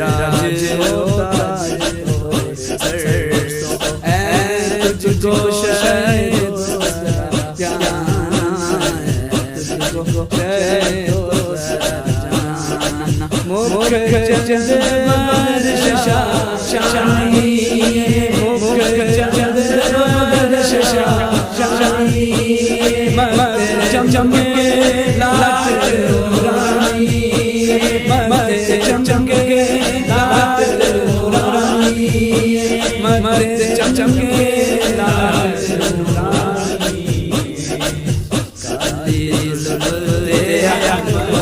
राज तुझको शायद मुख चंद्र शाही मुख चंद्र शाही चम चम के लात रानी मते चम चम के लात रानी मते चम चम के लात रानी काली जुल्फे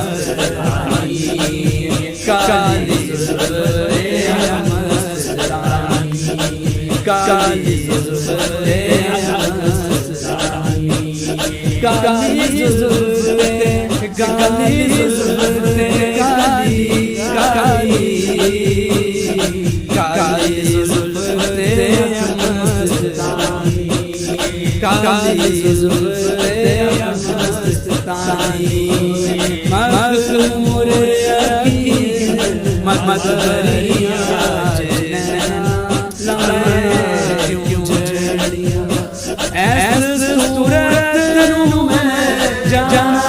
मस्तानी काली जुल्फे मस्तानी काली जुल्फे मस्तानी काली जुल्फे काली जुल्फे काली काली काली जुल्फे मस्तानी काली जुल्फे मस्तानी मखमूर यकीन मदरिया क्यों जड़िया ऐसे सूरत नू मैं जाना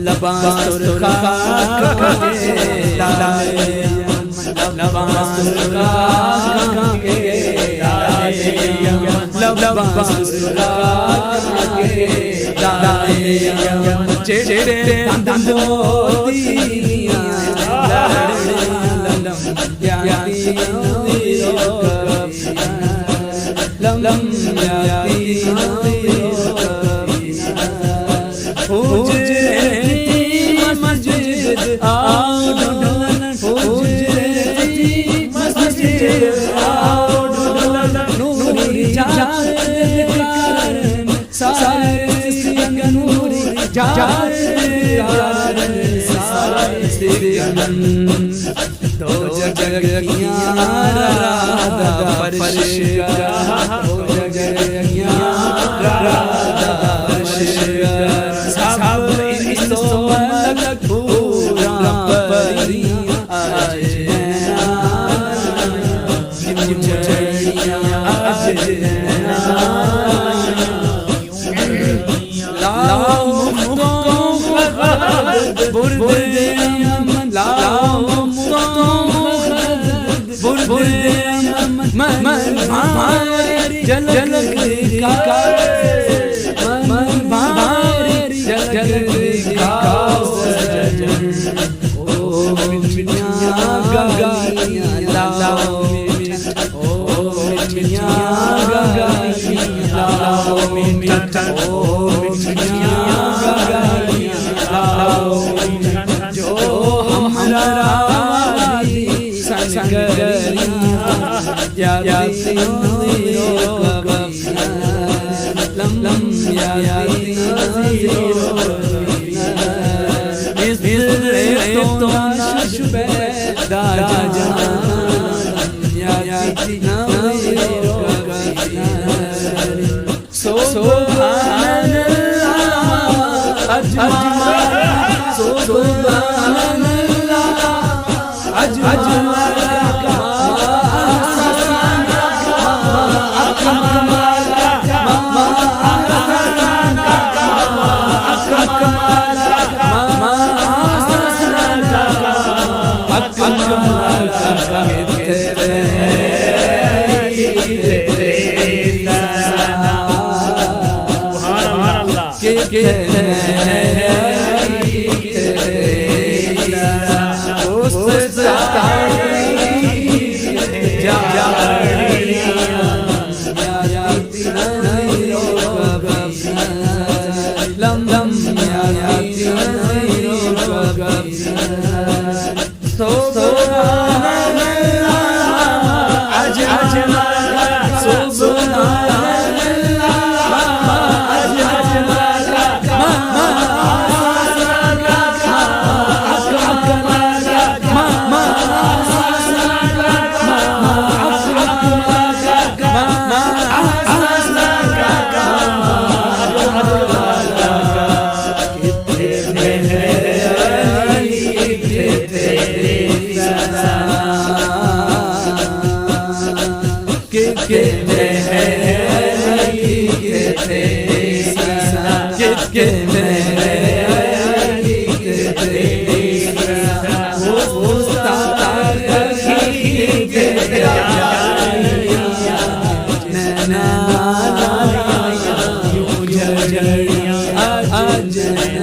लबा सुरखा के लबा सुरखा के लबा सुरखा के चेहरे दंदोतिया लम मस्जिद आओ मस्जिद आओ नूरी कारण सारे सिंग नूरी कारण सारे सिंग दो जगह किया राधा फर्श का दो जगह किया राधा फर्श का सब इसो अलग पूरा परिया आज जड़िया आज लाओ मुक्तों बुर्दे लाओ मुक्तों बुर्दे मन भारी जलक का मन भारी जलक का सजन ओ मिठिया गगाइया लाओ ओ मिठिया गगाइया लाओ मिठा ओ मिठिया गगाइया लाओ जो हमरा संग आज